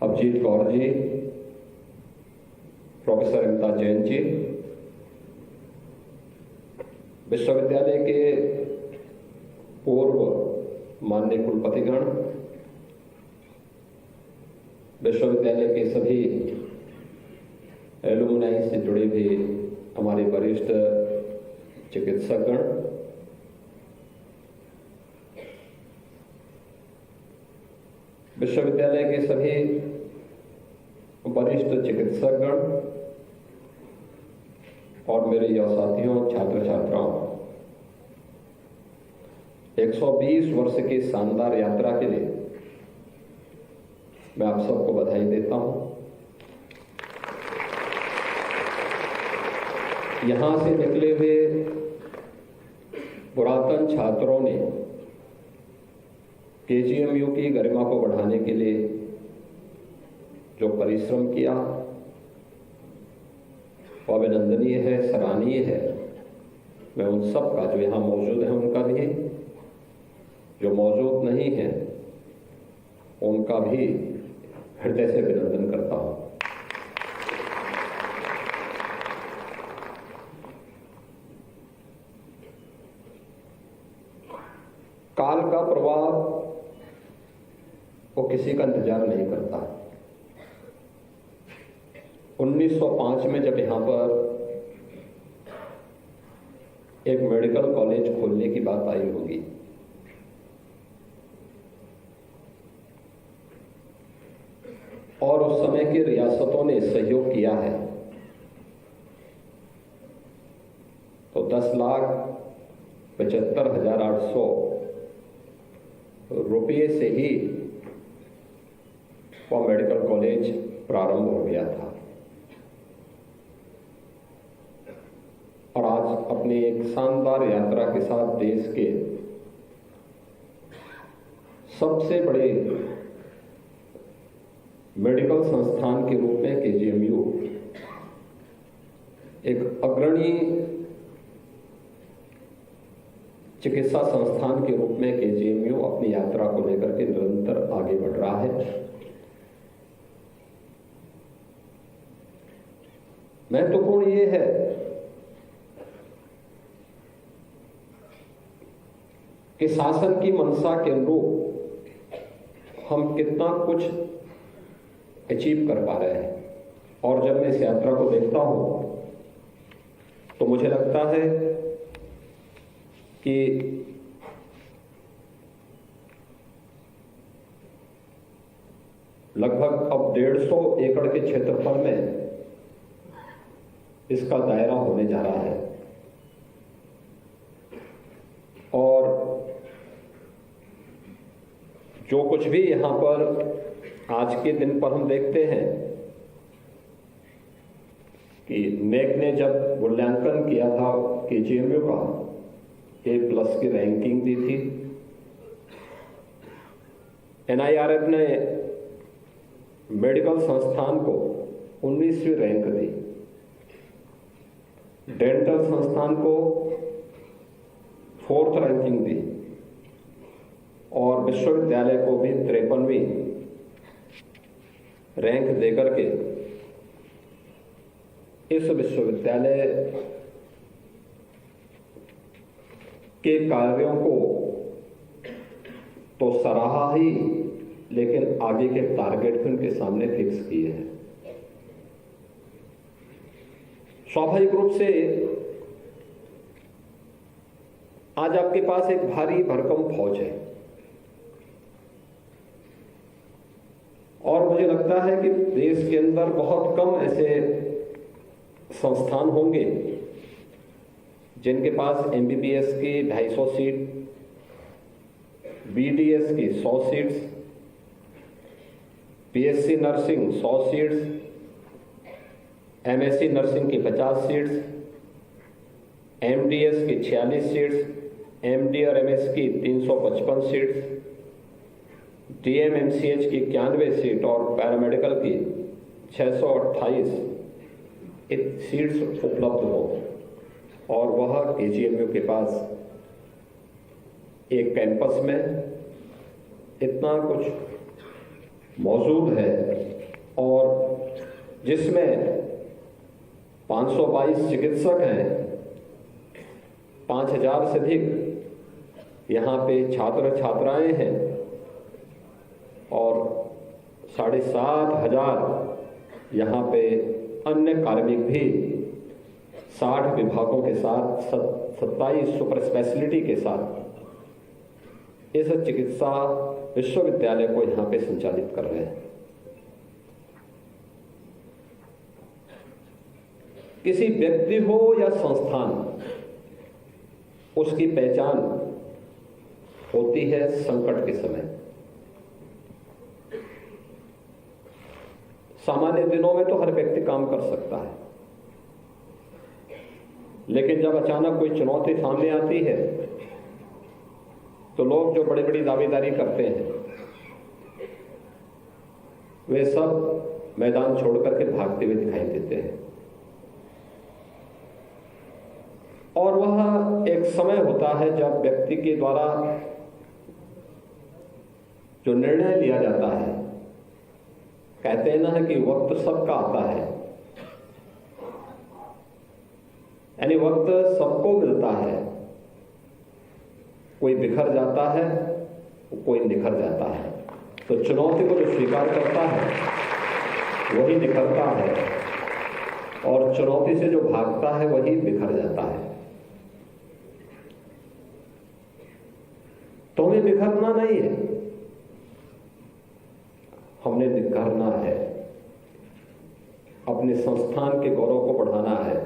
Abhijit Kaur ji, professor Imtiaz Jain ji, विश्वविद्यालय के पूर्व माननीय कुलपतिगण, विश्वविद्यालय के सभी एलुमनाई से जुड़े भी हमारे वरिष्ठ चिकित्सकगण, विश्वविद्यालय के सभी वरिष्ठ चिकित्सकगण और मेरे युवा साथियों, छात्र छात्राओं, 120 वर्ष की शानदार यात्रा के लिए मैं आप सबको बधाई देता हूं। यहां से निकले हुए पुरातन छात्रों ने केजीएमयू की गरिमा को बढ़ाने के लिए जो परिश्रम किया वो अभिनंदनीय है, सराहनीय है। मैं उन सब का, जो यहाँ मौजूद है उनका भी, जो मौजूद नहीं है उनका भी हृदय से अभिनंदन करता हूं। काल का प्रभाव वो किसी का इंतजार नहीं करता। 1905 में जब यहां पर एक मेडिकल कॉलेज खोलने की बात आई होगी, और उस समय की रियासतों ने सहयोग किया है, तो 10,75,800 रुपये से ही वह मेडिकल कॉलेज प्रारंभ हो गया था। और आज अपनी एक शानदार यात्रा के साथ देश के सबसे बड़े मेडिकल संस्थान के रूप में केजीएमयू, एक अग्रणी चिकित्सा संस्थान के रूप में केजीएमयू अपनी यात्रा को लेकर के निरंतर आगे बढ़ रहा है। महत्वपूर्ण ये है कि शासन की मंशा के अनुरूप हम कितना कुछ अचीव कर पा रहे हैं। और जब मैं इस यात्रा को देखता हूं तो मुझे लगता है कि लगभग अब 150 एकड़ के क्षेत्रफल में इसका दायरा होने जा रहा है। और जो कुछ भी यहां पर आज के दिन पर हम देखते हैं कि नेक ने जब मूल्यांकन किया था केजीएमयू का, A+ की रैंकिंग दी थी। NIRF ने मेडिकल संस्थान को 19वीं रैंक दी, डेंटल संस्थान को 4th रैंकिंग दी, और विश्वविद्यालय को भी 53वीं रैंक देकर के इस विश्वविद्यालय के कार्यों को तो सराहा ही, लेकिन आगे के टारगेट भी उनके सामने फिक्स किए हैं। स्वाभाविक रूप से आज आपके पास एक भारी भरकम फौज है, और मुझे लगता है कि देश के अंदर बहुत कम ऐसे संस्थान होंगे जिनके पास MBBS की 250 सीट, BDS की 100 seats, BSc nursing 100 seats, MSc nursing की 50 सीट्स, MDS की 46 सीट्स, MD और MS की 355 सीट्स, DM MCH की 91 सीट और पैरामेडिकल की 628 सीट्स उपलब्ध हो, और वह केजीएमयू के पास एक कैंपस में इतना कुछ मौजूद है जिसमें 522 चिकित्सक हैं, 5000 से अधिक यहाँ पे छात्र छात्राएं हैं और 7,500 यहाँ पे अन्य कार्मिक भी 60 विभागों के साथ 27 सुपर स्पेशलिटी के साथ इस चिकित्सा विश्वविद्यालय को यहाँ पे संचालित कर रहे हैं। किसी व्यक्ति हो या संस्थान, उसकी पहचान होती है संकट के समय। सामान्य दिनों में तो हर व्यक्ति काम कर सकता है, लेकिन जब अचानक कोई चुनौती सामने आती है तो लोग जो बड़ी बड़ी दावेदारी करते हैं वे सब मैदान छोड़कर के भागते हुए दिखाई देते हैं। और वह एक समय होता है जब व्यक्ति के द्वारा जो निर्णय लिया जाता है, कहते हैं ना कि वक्त सबका आता है, यानी वक्त सबको मिलता है। कोई बिखर जाता है, कोई निखर जाता है। तो चुनौती को जो स्वीकार करता है वही निखरता है, और चुनौती से जो भागता है वही बिखर जाता है। तो हमें बिखरना नहीं है, हमने निखरना है, अपने संस्थान के गौरव को बढ़ाना है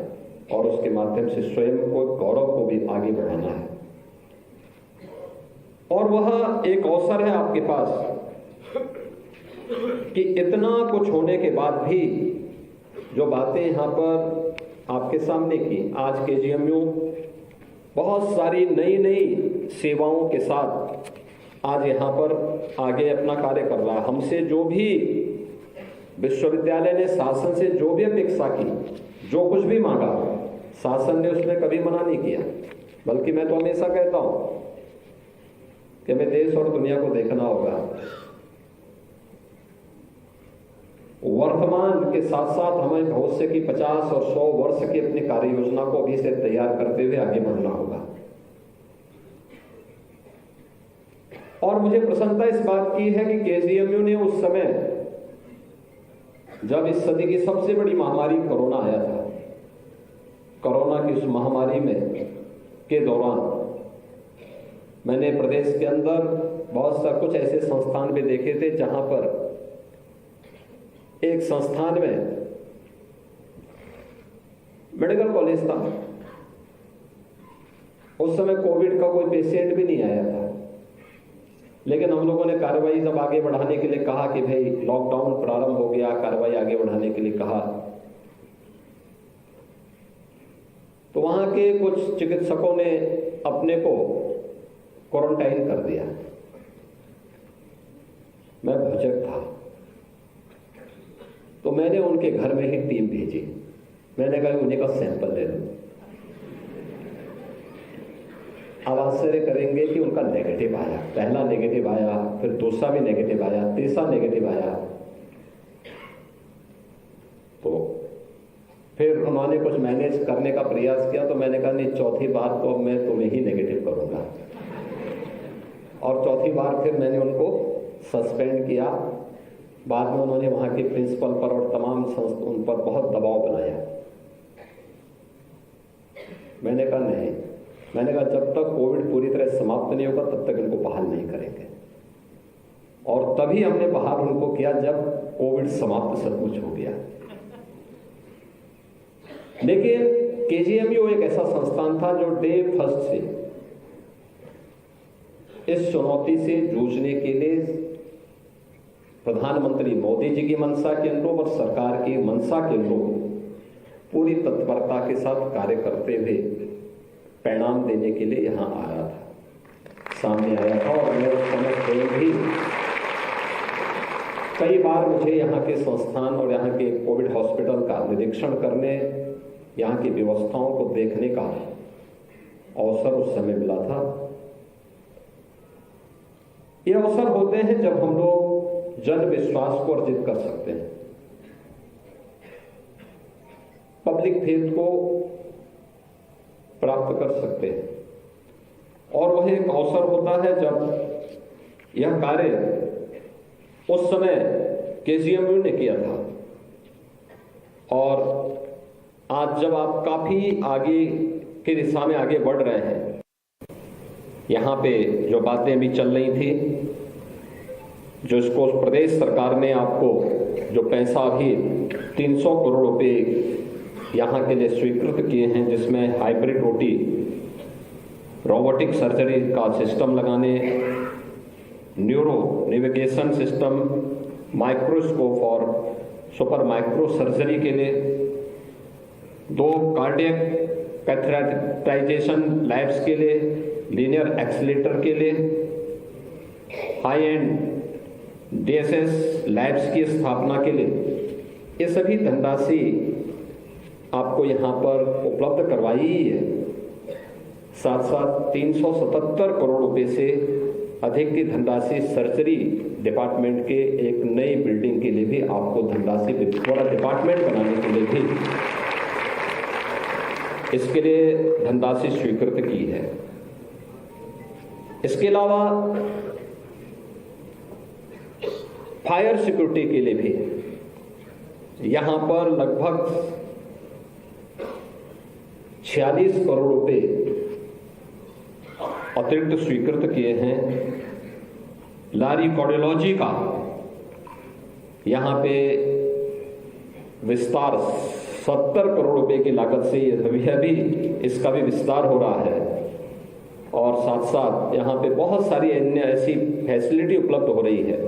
और उसके माध्यम से स्वयं को गौरव को भी आगे बढ़ाना है। और वह एक अवसर है आपके पास कि इतना कुछ होने के बाद भी जो बातें यहां पर आपके सामने की, आज केजीएमयू बहुत सारी नई नई सेवाओं के साथ आज यहां पर आगे अपना कार्य कर रहा है। हमसे जो भी विश्वविद्यालय ने शासन से जो भी अपेक्षा की, जो कुछ भी मांगा, शासन ने उसमें कभी मना नहीं किया। बल्कि मैं तो हमेशा कहता हूं कि हमें देश और दुनिया को देखना होगा, वर्तमान के साथ साथ हमें भविष्य की 50 और 100 वर्ष की अपनी कार्य योजना को अभी से तैयार करते हुए आगे बढ़ना होगा। और मुझे प्रसन्नता इस बात की है कि केजीएमयू ने उस समय जब इस सदी की सबसे बड़ी महामारी कोरोना आया था, कोरोना की उस महामारी में के दौरान मैंने प्रदेश के अंदर बहुत सा कुछ ऐसे संस्थान भी देखे थे जहां पर एक संस्थान में मेडिकल कॉलेज था। उस समय कोविड का कोई पेशेंट भी नहीं आया था, लेकिन हम लोगों ने कार्रवाई जब आगे बढ़ाने के लिए कहा कि भाई लॉकडाउन प्रारंभ हो गया, कार्रवाई आगे बढ़ाने के लिए कहा, तो वहां के कुछ चिकित्सकों ने अपने को क्वारंटाइन कर दिया। मैं भुजक था, तो मैंने उनके घर में ही टीम भेजी। मैंने कहा उन्हीं का सैंपल ले लो। अब आश्चर्य करेंगे कि उनका नेगेटिव आया, पहला नेगेटिव आया, फिर दूसरा भी नेगेटिव आया, तीसरा नेगेटिव आया। तो फिर उन्होंने कुछ मैनेज करने का प्रयास किया, तो मैंने कहा नहीं, चौथी बार तो मैं तुम्हें ही नेगेटिव करूंगा। और चौथी बार फिर मैंने उनको सस्पेंड किया। बाद में उन्होंने वहां के प्रिंसिपल पर और तमाम उन पर बहुत दबाव बनाया। मैंने कहा नहीं, मैंने कहा जब तक कोविड पूरी तरह समाप्त नहीं होगा तब तक इनको बहाल नहीं करेंगे। और तभी हमने बहाल उनको किया जब कोविड समाप्त सचमुच हो गया। लेकिन केजीएमयू एक ऐसा संस्थान था जो डे फर्स्ट से इस चुनौती से जूझने के लिए प्रधानमंत्री मोदी जी की मंशा के अनुरूप और सरकार की मंशा के अनुरूप पूरी तत्परता के साथ कार्य करते हुए परिणाम देने के लिए यहां आ रहा था, सामने आया था। और मैं उस समय भी कई बार मुझे यहाँ के संस्थान और यहाँ के कोविड हॉस्पिटल का निरीक्षण करने, यहाँ की व्यवस्थाओं को देखने का अवसर उस समय मिला था। ये अवसर होते हैं जब हम लोग जन विश्वास को अर्जित कर सकते हैं। पब्लिक फेथ को प्राप्त कर सकते हैं। और वह एक अवसर होता है जब यह कार्य उस समय केजीएमयू ने किया था, और आज जब आप काफी आगे की दिशा में आगे बढ़ रहे हैं, यहां पे जो बातें अभी चल रही थी, जो इसको प्रदेश सरकार ने आपको जो पैसा अभी 300 करोड़ रुपए यहां के लिए स्वीकृत किए हैं, जिसमें हाइब्रिड ओटी, रोबोटिक सर्जरी का सिस्टम लगाने, न्यूरो नेविगेशन सिस्टम, माइक्रोस्कोप और सुपर माइक्रो सर्जरी के लिए, 2 कार्डियक कैथेटराइजेशन लैब्स के लिए, लीनियर एक्सीलेटर के लिए, हाई एंड डीएसएस लैब्स की स्थापना के लिए, ये सभी धनराशि आपको यहां पर उपलब्ध करवाई ही है। साथ साथ 377 करोड़ रुपए से अधिक की धनराशि सर्जरी डिपार्टमेंट के एक नई बिल्डिंग के लिए भी आपको धनराशि, पूरा डिपार्टमेंट बनाने के लिए भी इसके लिए धनराशि स्वीकृत की है। इसके अलावा फायर सिक्योरिटी के लिए भी यहां पर लगभग 46 करोड़ रुपए अतिरिक्त स्वीकृत किए हैं। लारी कार्डियोलॉजी का यहां पे विस्तार 70 करोड़ रुपए की लागत से अभी इसका भी विस्तार हो रहा है, और साथ साथ यहां पे बहुत सारी अन्य ऐसी फैसिलिटी उपलब्ध हो रही है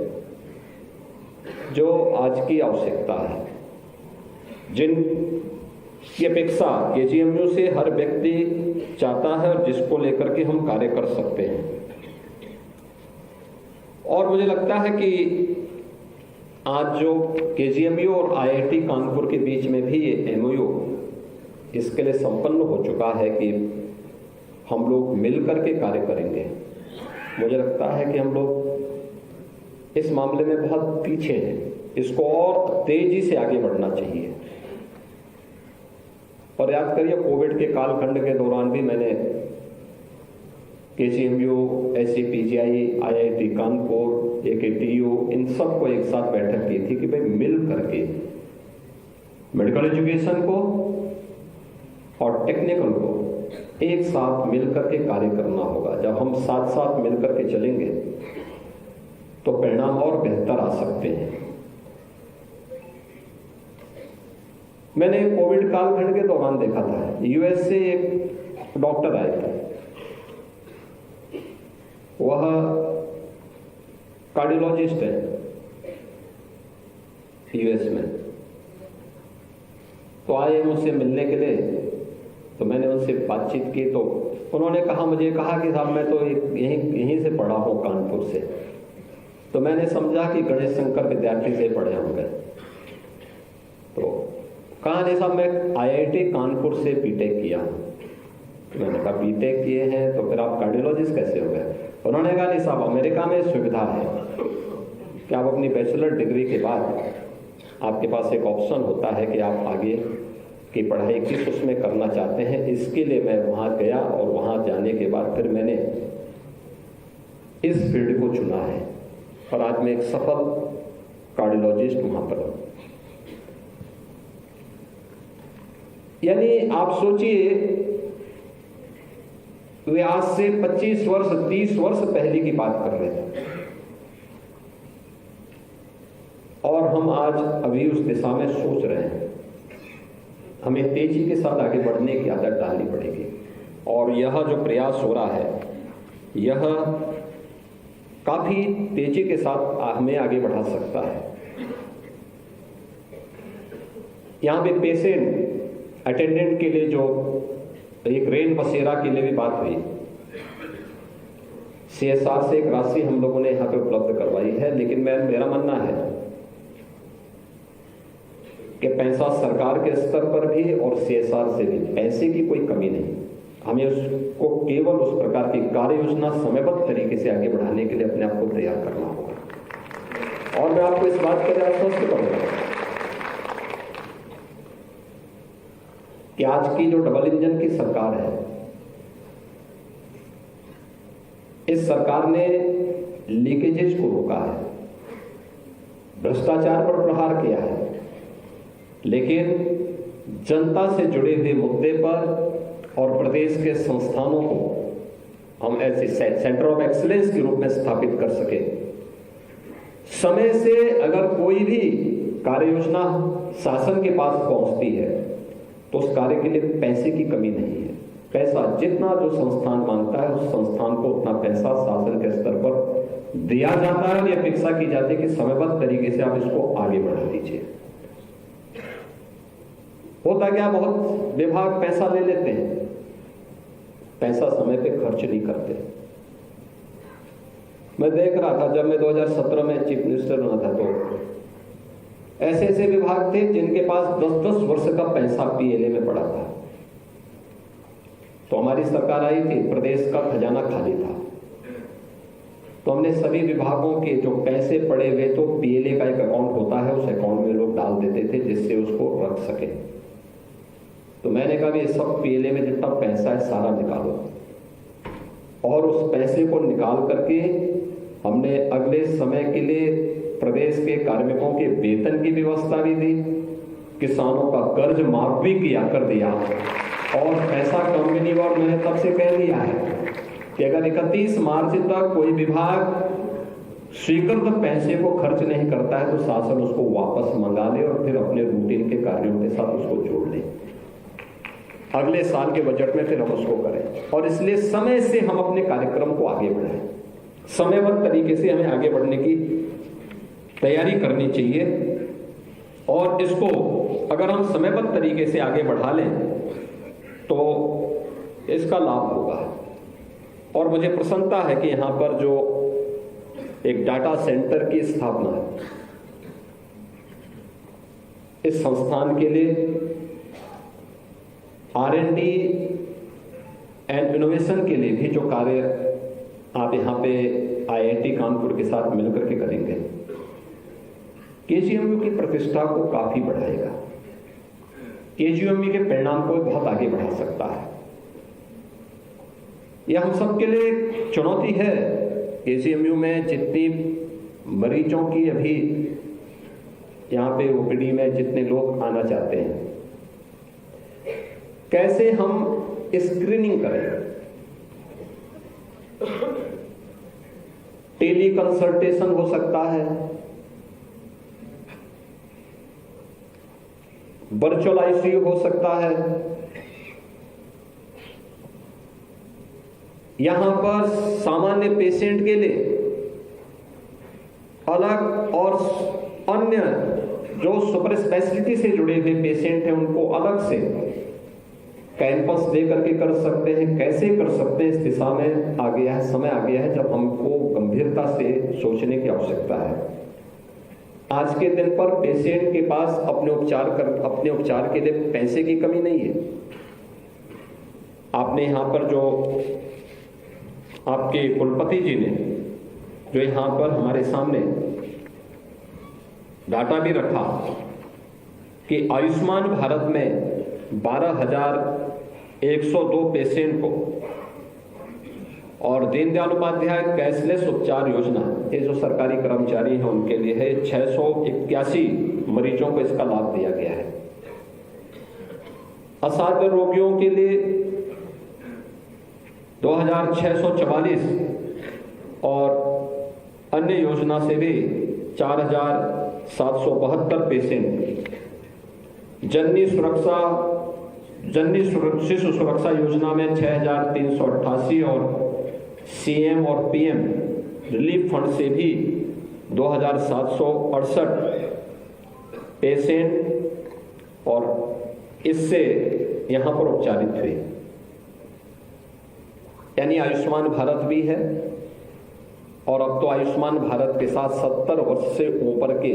जो आज की आवश्यकता है, जिन की अपेक्षा केजीएमयू से हर व्यक्ति चाहता है और जिसको लेकर के हम कार्य कर सकते हैं। और मुझे लगता है कि आज जो केजीएमयू और आईआईटी कानपुर के बीच में भी ये एमओयू इसके लिए संपन्न हो चुका है कि हम लोग मिलकर के कार्य करेंगे। मुझे लगता है कि हम लोग इस मामले में बहुत पीछे हैं, इसको और तेजी से आगे बढ़ना चाहिए। और याद करिए, कोविड के कालखंड के दौरान भी मैंने केजीएमयू, एससीपीजीआई, आईआईटी कानपुर, एकेटीयू, इन सबको एक साथ बैठक की थी कि भाई मिल करके मेडिकल एजुकेशन को और टेक्निकल को एक साथ मिल करके कार्य करना होगा। जब हम साथ साथ मिल करके चलेंगे तो परिणाम और बेहतर आ सकते हैं। मैंने कोविड कालखंड के दौरान देखा था, यूएस से एक डॉक्टर आए थे, वह कार्डियोलॉजिस्ट है यूएस में। तो आए मुझसे मिलने के लिए, तो मैंने उनसे बातचीत की, तो उन्होंने मुझे कहा कि साहब मैं तो यहीं से पढ़ा हूं, कानपुर से। तो मैंने समझा कि गणेश शंकर विद्यार्थी से पढ़े होंगे। तो कहा नहीं साहब, मैं आईआईटी कानपुर से बीटेक किया हूं। मैंने कहा बीटेक किए हैं तो फिर आप कार्डियोलॉजिस्ट कैसे हो गए? उन्होंने कहा नहीं साहब, अमेरिका में सुविधा है कि आप अपनी बैचलर डिग्री के बाद आपके पास एक ऑप्शन होता है कि आप आगे की पढ़ाई किस उसमें करना चाहते हैं। इसके लिए मैं वहां गया और वहां जाने के बाद फिर मैंने इस फील्ड को चुना है और आज मैं एक सफल कार्डियोलॉजिस्ट वहां पर हूं। यानी आप सोचिए, वे आज से 25 वर्ष 30 वर्ष पहले की बात कर रहे थे और हम आज अभी उस दिशा में सोच रहे हैं। हमें तेजी के साथ आगे बढ़ने की आदत डालनी पड़ेगी और यह जो प्रयास हो रहा है, यह काफी तेजी के साथ हमें आगे बढ़ा सकता है। यहां पे पेशेंट अटेंडेंट के लिए जो एक रेन बसेरा के लिए भी बात हुई, सीएसआर से एक राशि हम लोगों ने यहां पे उपलब्ध करवाई है, लेकिन मेरा मानना है कि पैसा सरकार के स्तर पर भी और सीएसआर से भी पैसे की कोई कमी नहीं। हमें उसको केवल उस प्रकार की कार्य योजना समयबद्ध तरीके से आगे बढ़ाने के लिए अपने आप को तैयार करना होगा। और मैं आपको इस बात के लिए आश्वस्त करूंगा कि आज की जो डबल इंजन की सरकार है, इस सरकार ने लीकेजेस को रोका है, भ्रष्टाचार पर प्रहार किया है, लेकिन जनता से जुड़े हुए मुद्दे पर और प्रदेश के संस्थानों को हम ऐसे सेंटर ऑफ एक्सीलेंस के रूप में स्थापित कर सके। समय से अगर कोई भी कार्य योजना शासन के पास पहुंचती है तो उस कार्य के लिए पैसे की कमी नहीं है। पैसा जितना जो संस्थान मांगता है उस संस्थान को उतना पैसा शासन के स्तर पर दिया जाता है और यह अपेक्षा की जाती है कि समयबद्ध तरीके से आप इसको आगे बढ़ा दीजिए। होता क्या, बहुत विभाग पैसा ले लेते हैं, पैसा समय पे खर्च नहीं करते। मैं देख रहा था जब मैं 2017 में चीफ मिनिस्टर बना था तो ऐसे ऐसे विभाग थे जिनके पास 10-10 वर्ष का पैसा पीएलए में पड़ा था। तो हमारी सरकार आई थी, प्रदेश का खजाना खाली था, तो हमने सभी विभागों के जो पैसे पड़े हुए, तो पीएलए का एक अकाउंट होता है, उस अकाउंट में लोग डाल देते थे जिससे उसको रख सके। तो मैंने कहा ये सब पीएलए में जितना पैसा है सारा निकालो, और उस पैसे को निकाल करके हमने अगले समय के लिए प्रदेश के कार्मिकों के वेतन की व्यवस्था भी दी, किसानों का कर्ज माफ भी किया कर दिया, और पैसा कम भी नहीं हुआ। और मैंने तब से कह दिया है कि अगर 31 मार्च तक कोई विभाग स्वीकृत पैसे को खर्च नहीं करता है तो शासन उसको वापस मंगा ले और फिर अपने रूटीन के कार्यों के साथ उसको जोड़ ले। अगले साल के बजट में फिर हम उसको करें। और इसलिए समय से हम अपने कार्यक्रम को आगे बढ़ाएं, समयबद्ध तरीके से हमें आगे बढ़ने की तैयारी करनी चाहिए। और इसको अगर हम समयबद्ध तरीके से आगे बढ़ा लें तो इसका लाभ होगा। और मुझे प्रसन्नता है कि यहां पर जो एक डाटा सेंटर की स्थापना है, इस संस्थान के लिए R&D एंड इनोवेशन के लिए भी जो कार्य आप यहां पे IIT कानपुर के साथ मिलकर के करेंगे, KGMU की प्रतिष्ठा को काफी बढ़ाएगा, KGMU के परिणाम को बहुत आगे बढ़ा सकता है। यह हम सबके लिए चुनौती है। KGMU में जितनी मरीजों की अभी यहां पे OPD में जितने लोग आना चाहते हैं, कैसे हम स्क्रीनिंग करें, टेली कंसल्टेशन हो सकता है, वर्चुअल ICU हो सकता है, यहां पर सामान्य पेशेंट के लिए अलग और अन्य जो सुपर स्पेशलिटी से जुड़े हुए पेशेंट हैं उनको अलग से कैंपस दे करके कर सकते हैं। कैसे कर सकते हैं, इस दिशा में आ गया है, समय आ गया है जब हमको गंभीरता से सोचने की आवश्यकता है। आज के दिन पर पेशेंट के पास अपने उपचार के लिए पैसे की कमी नहीं है। आपने यहां पर जो आपके कुलपति जी ने जो यहां पर हमारे सामने डाटा भी रखा कि आयुष्मान भारत में 12,102 पेशेंट को और दीनदयाल उपाध्याय कैशलेस उपचार योजना, ये जो सरकारी कर्मचारी हैं उनके लिए है, 681 मरीजों को इसका लाभ दिया गया है। असाध्य रोगियों के लिए 2,644 और अन्य योजना से भी 4,772 पेशेंट, जननी शिशु सुरक्षा योजना में 6,388 और CM और PM रिलीफ फंड से भी 2,768 पेशेंट और इससे यहां पर उपचारित हुए। यानी आयुष्मान भारत भी है, और अब तो आयुष्मान भारत के साथ 70 वर्ष से ऊपर के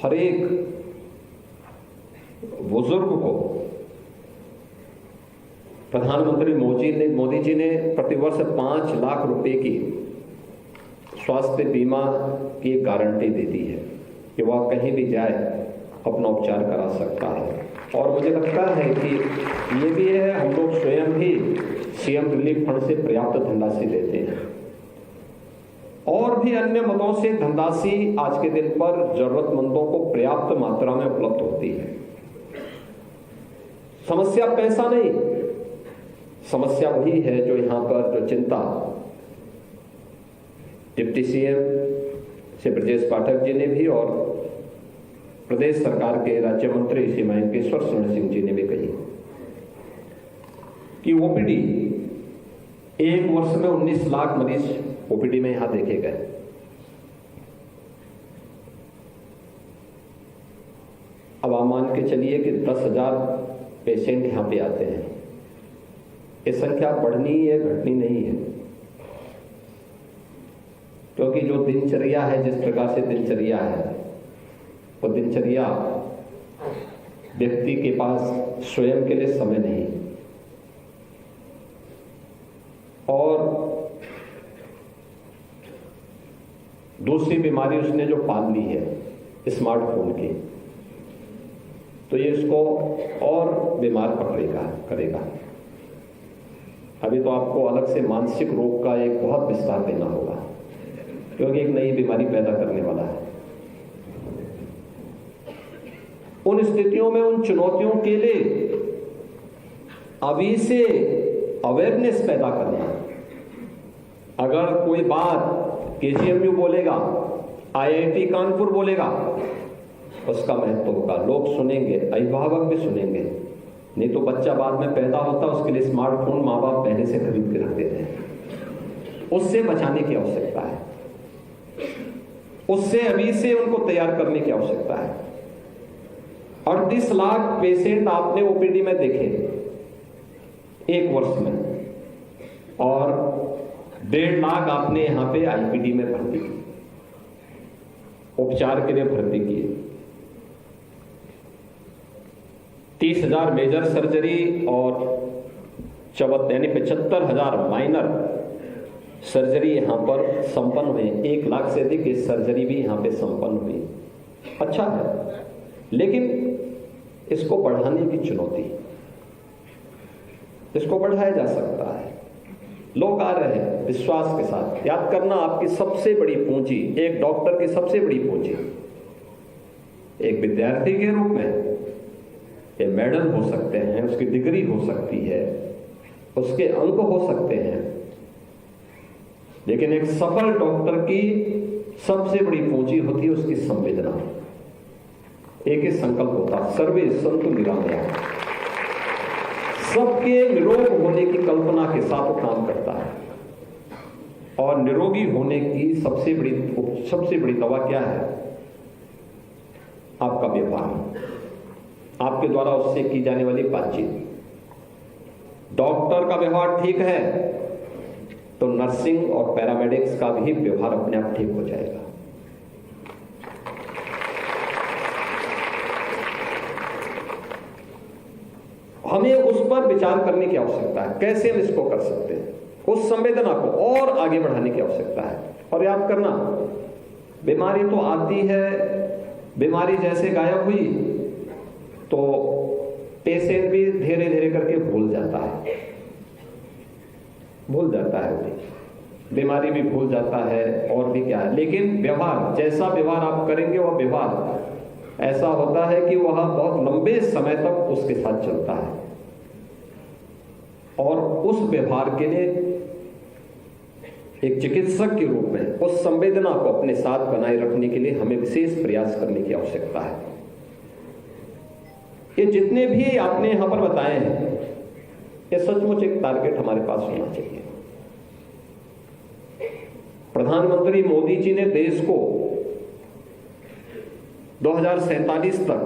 हर एक बुजुर्ग को प्रधानमंत्री मोदी जी ने प्रतिवर्ष 5 लाख रुपए की स्वास्थ्य बीमा की गारंटी दे दी है कि वह कहीं भी जाए अपना उपचार करा सकता है। और मुझे लगता है कि ये भी है, हम लोग स्वयं भी सीएम रिलीफ फंड से पर्याप्त धनराशि देते हैं और भी अन्य मदों से धनराशि आज के दिन पर जरूरतमंदों को पर्याप्त मात्रा में उपलब्ध होती है। समस्या पैसा नहीं, समस्या वही है जो यहां पर जो चिंता डिप्टी सीएम श्री ब्रजेश पाठक जी ने भी और प्रदेश सरकार के राज्य मंत्री श्री महेंद्रेश्वर शरण सिंह जी ने भी कही कि ओपीडी एक वर्ष में 19 लाख मरीज ओपीडी में यहां देखे गए। अब आप मान के चलिए कि 10,000 पेशेंट यहां पे आते हैं। ये संख्या बढ़नी है, घटनी नहीं है, क्योंकि जो दिनचर्या है, जिस प्रकार से दिनचर्या है, वो दिनचर्या व्यक्ति के पास स्वयं के लिए समय नहीं और दूसरी बीमारी उसने जो पाल ली है स्मार्टफोन की, तो ये इसको और बीमार करेगा। अभी तो आपको अलग से मानसिक रोग का एक बहुत विस्तार देना होगा, क्योंकि एक नई बीमारी पैदा करने वाला है। उन स्थितियों में, उन चुनौतियों के लिए अभी से अवेयरनेस पैदा करना। अगर कोई बात केजीएमयू बोलेगा, आईआईटी कानपुर बोलेगा, उसका महत्व होगा, लोग सुनेंगे, अभिभावक भी सुनेंगे। नहीं तो बच्चा बाद में पैदा होता, उसके लिए स्मार्टफोन माँ बाप पहले से खरीद के रख देते हैं। उससे बचाने की आवश्यकता है, उससे अभी से उनको तैयार करने की आवश्यकता है। 38 लाख पेशेंट आपने ओपीडी में देखे एक वर्ष में, और 1.5 लाख आपने यहां पे आईपीडी में भर्ती की, उपचार के लिए भर्ती किए। 30,000 मेजर सर्जरी और 75,000 माइनर सर्जरी यहां पर संपन्न हुई। 1 लाख से अधिक इस सर्जरी भी यहां पे संपन्न हुई। अच्छा है, लेकिन इसको बढ़ाने की चुनौती, इसको बढ़ाया जा सकता है। लोग आ रहे हैं विश्वास के साथ। याद करना, आपकी सबसे बड़ी पूंजी, एक डॉक्टर की सबसे बड़ी पूंजी, एक विद्यार्थी के रूप में ये मेडल हो सकते हैं, उसकी डिग्री हो सकती है, उसके अंक हो सकते हैं, लेकिन एक सफल डॉक्टर की सबसे बड़ी पूंजी होती है उसकी संवेदना। एक ही संकल्प होता, सर्वे संतु निरामया, सबके निरोग होने की कल्पना के साथ वो काम करता है। और निरोगी होने की सबसे बड़ी दवा क्या है? आपका व्यवहार, आपके द्वारा उससे की जाने वाली बातचीत। डॉक्टर का व्यवहार ठीक है तो नर्सिंग और पैरामेडिक्स का भी व्यवहार अपने आप ठीक हो जाएगा। हमें उस पर विचार करने की आवश्यकता है, कैसे हम इसको कर सकते हैं। उस संवेदना को और आगे बढ़ाने की आवश्यकता है। और याद करना, बीमारी तो आती है, बीमारी जैसे गायब हुई तो पेशेंट भी धीरे धीरे करके भूल जाता है बीमारी भी भूल जाता है, और भी क्या है। लेकिन व्यवहार, जैसा व्यवहार आप करेंगे वह व्यवहार ऐसा होता है कि वह बहुत लंबे समय तक उसके साथ चलता है। और उस व्यवहार के लिए एक चिकित्सक के रूप में उस संवेदना को अपने साथ बनाए रखने के लिए हमें विशेष प्रयास करने की आवश्यकता है। ये जितने भी आपने यहां पर बताए हैं, ये सचमुच एक टारगेट हमारे पास होना चाहिए। प्रधानमंत्री मोदी जी ने देश को 2047 तक,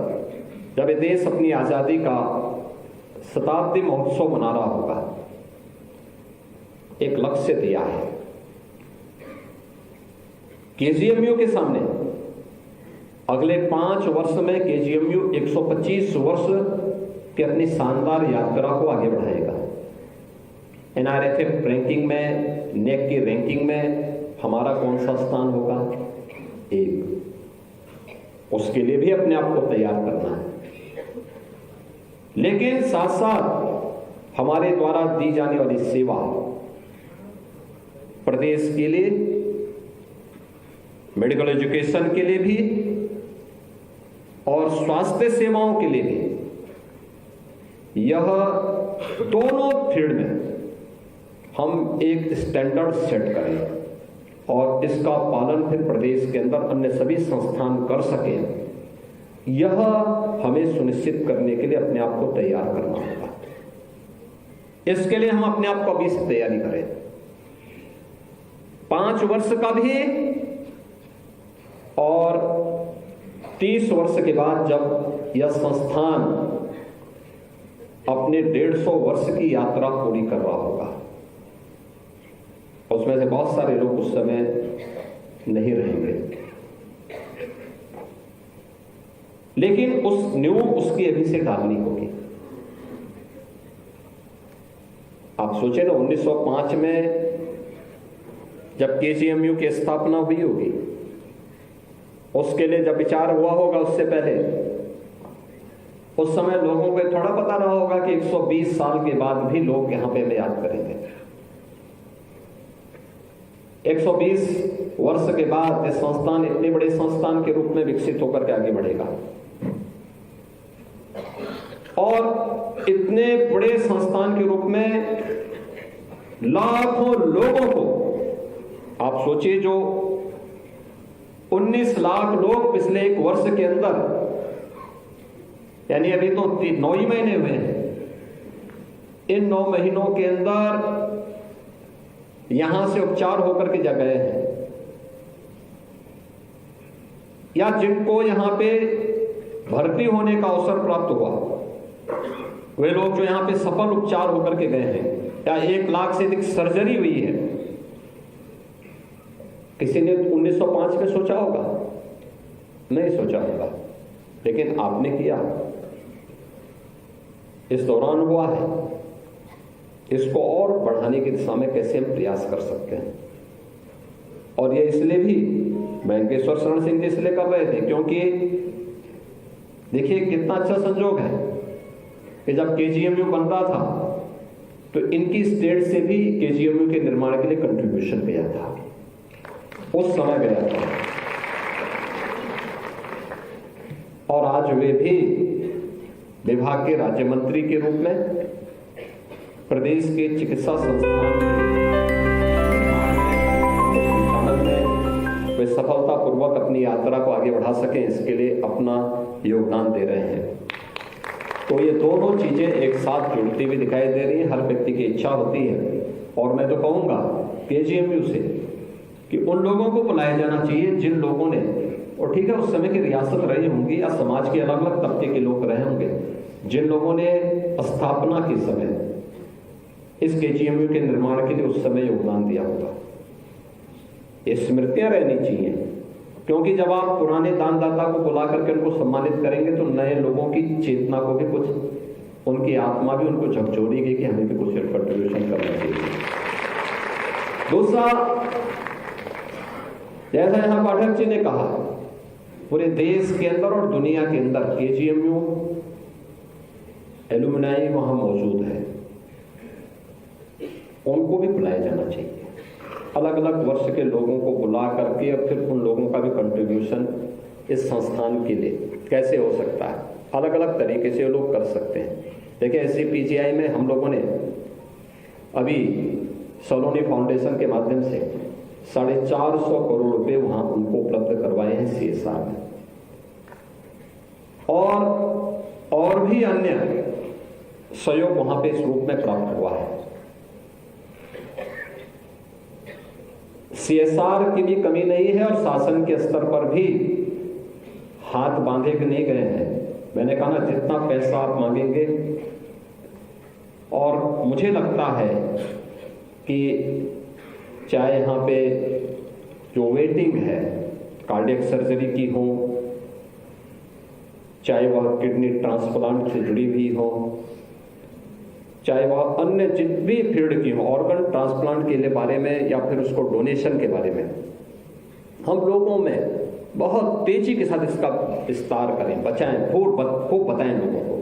जब ये देश अपनी आजादी का शताब्दी महोत्सव मना रहा होगा, एक लक्ष्य दिया है। केजीएमयू के सामने अगले 5 वर्ष में केजीएमयू 125 वर्ष की अपनी शानदार यात्रा को आगे बढ़ाएगा। एनआरएफएफ रैंकिंग में, नेक की रैंकिंग में हमारा कौन सा स्थान होगा? 1। उसके लिए भी अपने आप को तैयार करना है। लेकिन साथ साथ हमारे द्वारा दी जाने वाली सेवा प्रदेश के लिए, मेडिकल एजुकेशन के लिए भी और स्वास्थ्य सेवाओं के लिए भी, यह दोनों फील्ड में हम एक स्टैंडर्ड सेट करें और इसका पालन फिर प्रदेश के अंदर अन्य सभी संस्थान कर सकें, यह हमें सुनिश्चित करने के लिए अपने आप को तैयार करना होगा। इसके लिए हम अपने आप को अभी से तैयारी करें। 5 वर्ष का भी और 30 वर्ष के बाद जब यह संस्थान अपने 150 वर्ष की यात्रा पूरी कर रहा होगा, उसमें से बहुत सारे लोग उस समय नहीं रहेंगे, लेकिन उस नींव उसकी अभी से डालनी होगी। आप सोचे ना, 1905 में जब केजीएमयू की स्थापना हुई होगी, उसके लिए जब विचार हुआ होगा, उससे पहले उस समय लोगों को थोड़ा पता रहा होगा कि 120 साल के बाद भी लोग यहां पे हमें याद करेंगे। 120 वर्ष के बाद यह संस्थान इतने बड़े संस्थान के रूप में विकसित होकर के आगे बढ़ेगा और इतने बड़े संस्थान के रूप में लाखों लोगों को, आप सोचिए, जो 19 लाख लोग पिछले 1 वर्ष के अंदर, यानी अभी तो 9 ही महीने हुए हैं, इन 9 महीनों के अंदर यहां से उपचार होकर के जा गए हैं, या जिनको यहां पे भर्ती होने का अवसर प्राप्त हुआ, वे लोग जो यहां पे सफल उपचार होकर के गए हैं, या 1 लाख से अधिक सर्जरी हुई है। किसी ने 1905 में सोचा होगा? नहीं सोचा होगा, लेकिन आपने किया, इस दौरान हुआ है। इसको और बढ़ाने की दिशा में कैसे हम प्रयास कर सकते हैं, और ये इसलिए भी वेंकटेश्वर शरण सिंह जी इसलिए कर रहे थे क्योंकि देखिए कितना अच्छा संजोग है कि जब केजीएमयू बन रहा था तो इनकी स्टेट से भी केजीएमयू के निर्माण के लिए कंट्रीब्यूशन गया था, उस समय गया था, और आज वे भी विभाग के राज्य मंत्री के रूप में प्रदेश के चिकित्सा संस्थान में वे सफलतापूर्वक अपनी यात्रा को आगे बढ़ा सकें, इसके लिए अपना योगदान दे रहे हैं। तो ये दोनों चीजें एक साथ जुड़ती हुई दिखाई दे रही है। हर व्यक्ति की इच्छा होती है, और मैं तो कहूंगा केजीएमयू से कि उन लोगों को बुलाया जाना चाहिए जिन लोगों ने, और ठीक है उस समय की रियासत रही होंगी या समाज के अलग अलग तबके के लोग रहे होंगे, जिन लोगों ने स्थापना के समय इस केजीएमयू के निर्माण के लिए उस समय योगदान दिया होगा। ये स्मृतियां रहनी चाहिए, क्योंकि जब आप पुराने दानदाता को बुला करके उनको सम्मानित करेंगे तो नए लोगों की चेतना को भी कुछ, उनकी आत्मा भी उनको झकझोरेगी कि हमें भी कुछ कंट्रीब्यूशन करना चाहिए। दूसरा, जैसा यहां पाठक जी ने कहा, पूरे देश के अंदर और दुनिया के अंदर केजीएमयू एलुमनाई वहां मौजूद है, उनको भी बुलाया जाना चाहिए। अलग अलग वर्ष के लोगों को बुला करके और फिर उन लोगों का भी कंट्रीब्यूशन इस संस्थान के लिए कैसे हो सकता है, अलग अलग तरीके से लोग कर सकते हैं। देखिए SCPGI में हम लोगों ने अभी सलोनी फाउंडेशन के माध्यम से 450 करोड़ रुपए वहां उनको उपलब्ध करवाए हैं CSR में, और भी अन्य सहयोग वहां पे इस रूप में प्राप्त हुआ है। CSR की भी कमी नहीं है और शासन के स्तर पर भी हाथ बांधे के नहीं गए हैं। मैंने कहा ना, जितना पैसा आप मांगेंगे, और मुझे लगता है कि चाहे यहाँ पे जो वेटिंग है कार्डियक सर्जरी की हो, चाहे वह किडनी ट्रांसप्लांट से जुड़ी हुई हो, चाहे वह अन्य जितनी फील्ड की हो, ऑर्गन ट्रांसप्लांट के लिए बारे में या फिर उसको डोनेशन के बारे में, हम लोगों में बहुत तेजी के साथ इसका विस्तार करें, बचाएं, खूब बताएं लोगों को।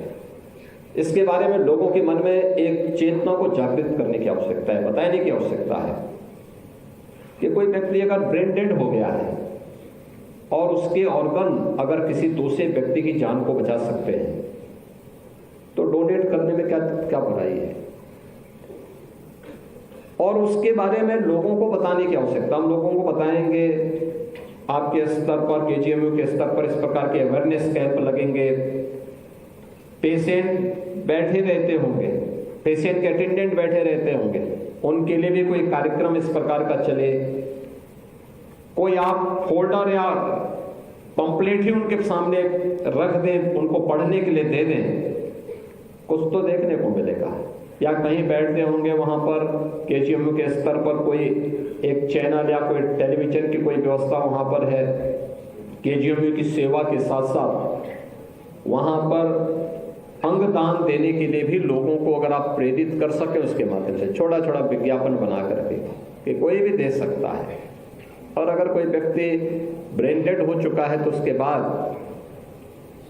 इसके बारे में लोगों के मन में एक चेतना को जागृत करने की आवश्यकता है, बताने की आवश्यकता है कि कोई व्यक्ति अगर ब्रेन डेड हो गया है और उसके ऑर्गन अगर किसी दूसरे व्यक्ति की जान को बचा सकते हैं तो डोनेट करने में क्या बुराई है। और उसके बारे में लोगों को बताने की आवश्यकता, हम लोगों को बताएंगे, आपके स्तर पर, केजीएमयू के स्तर पर इस प्रकार के अवेयरनेस कैंप लगेंगे, पेशेंट बैठे रहते होंगे, पेशेंट के अटेंडेंट बैठे रहते होंगे, उनके लिए भी कोई कार्यक्रम इस प्रकार का चले, कोई आप फोल्डर या पंपलेट ही उनके सामने रख दें, उनको पढ़ने के लिए दे दें, कुछ तो देखने को मिलेगा। या कहीं बैठते होंगे वहां पर केजीएमयू के स्तर पर कोई एक चैनल या कोई टेलीविजन की कोई व्यवस्था वहां पर है, केजीएमयू की सेवा के साथ साथ वहां पर अंगदान देने के लिए भी लोगों को अगर आप प्रेरित कर सके उसके माध्यम से छोटा छोटा विज्ञापन बना करके कि कोई भी दे सकता है। और अगर कोई व्यक्ति ब्रेन डेड हो चुका है तो उसके बाद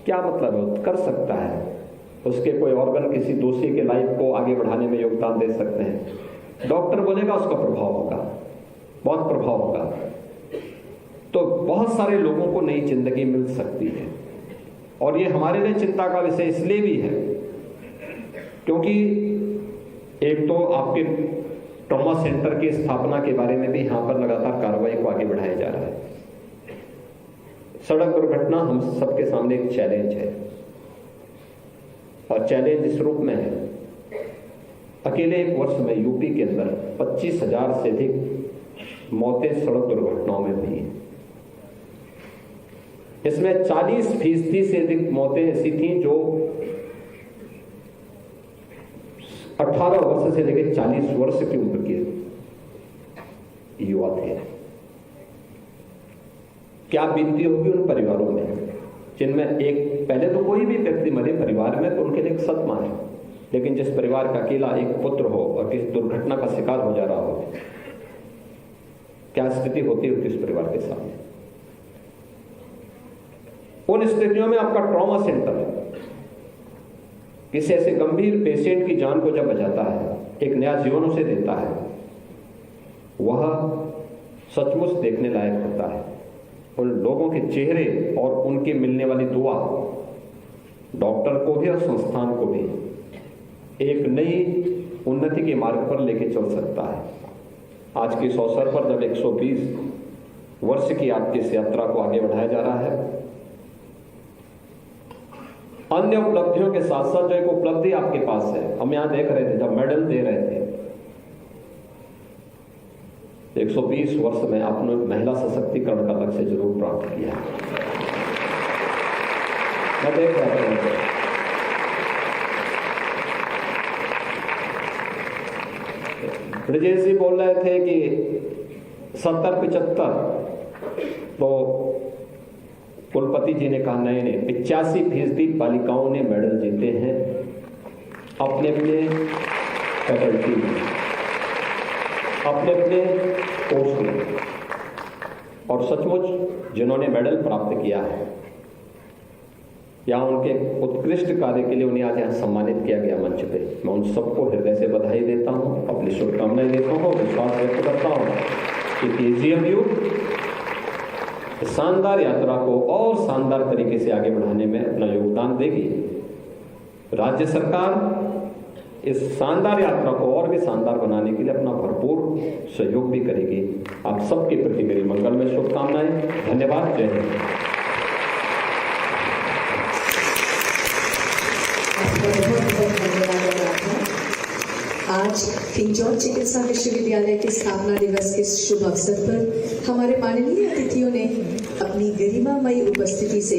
क्या मतलब है, कर सकता है, उसके कोई ऑर्गन किसी दूसरे के लाइफ को आगे बढ़ाने में योगदान दे सकते हैं। डॉक्टर बोलेगा उसका प्रभाव होगा, बहुत प्रभाव होगा, तो बहुत सारे लोगों को नई जिंदगी मिल सकती है। और ये हमारे लिए चिंता का विषय इसलिए भी है क्योंकि एक तो आपके ट्रॉमा सेंटर की स्थापना के बारे में भी यहां पर लगातार कार्रवाई को आगे बढ़ाया जा रहा है। सड़क दुर्घटना हम सबके सामने एक चैलेंज है और चैलेंज इस रूप में है, अकेले एक वर्ष में यूपी के अंदर 25,000 से अधिक मौतें सड़क दुर्घटनाओं में हुई हैं। इसमें 40% से अधिक मौतें ऐसी थीं जो 18 वर्ष से लेकर 40 वर्ष की उम्र के युवा थे। क्या बीतती होगी उन परिवारों में जिनमें एक, पहले तो कोई भी व्यक्ति मरे परिवार में तो उनके लिए एक सदमा है, लेकिन जिस परिवार का अकेला एक पुत्र हो और किसी दुर्घटना का शिकार हो जा रहा हो, क्या स्थिति होती है उस परिवार के सामने। उन स्थितियों में आपका ट्रॉमा सेंटर किसी ऐसे गंभीर पेशेंट की जान को जब बचाता है, एक नया जीवन उसे देता है, वह सचमुच देखने लायक होता है। उन लोगों के चेहरे और उनके मिलने वाली दुआ डॉक्टर को भी और संस्थान को भी एक नई उन्नति के मार्ग पर लेके चल सकता है। आज के इस अवसर पर जब 120 वर्ष की आपकी इस यात्रा को आगे बढ़ाया जा रहा है, अन्य उपलब्धियों के साथ साथ जो एक उपलब्धि आपके पास है, हम यहां देख रहे थे जब मेडल दे रहे थे, 120 वर्ष में आपने महिला सशक्तिकरण का लक्ष्य जरूर प्राप्त किया। मैं देख रहा था ब्रजेश जी बोल रहे थे कि 70-75 तो कुलपति जी ने कहा नहीं 85% बालिकाओं ने मेडल जीते हैं अपने अपने फैकल्टी में, अपने अपने कोर्स में। और सचमुच जिन्होंने मेडल प्राप्त किया है या उनके उत्कृष्ट कार्य के लिए उन्हें आज यहाँ सम्मानित किया गया मंच पे, मैं उन सबको हृदय से बधाई देता हूँ, अपनी शुभकामनाएं देता हूँ, विश्वास व्यक्त करता हूँ कि केजीएमयू शानदार यात्रा को और शानदार तरीके से आगे बढ़ाने में अपना योगदान देगी। राज्य सरकार इस शानदार यात्रा को और भी शानदार बनाने के लिए अपना भरपूर सहयोग भी करेगी। आप सबके प्रति मेरी मंगलमय शुभकामनाएं। धन्यवाद। जय हिंद। आज किंग जॉर्ज चिकित्सा विश्वविद्यालय के स्थापना दिवस के शुभ अवसर पर हमारे माननीय अतिथियों ने अपनी गरिमामयी उपस्थिति से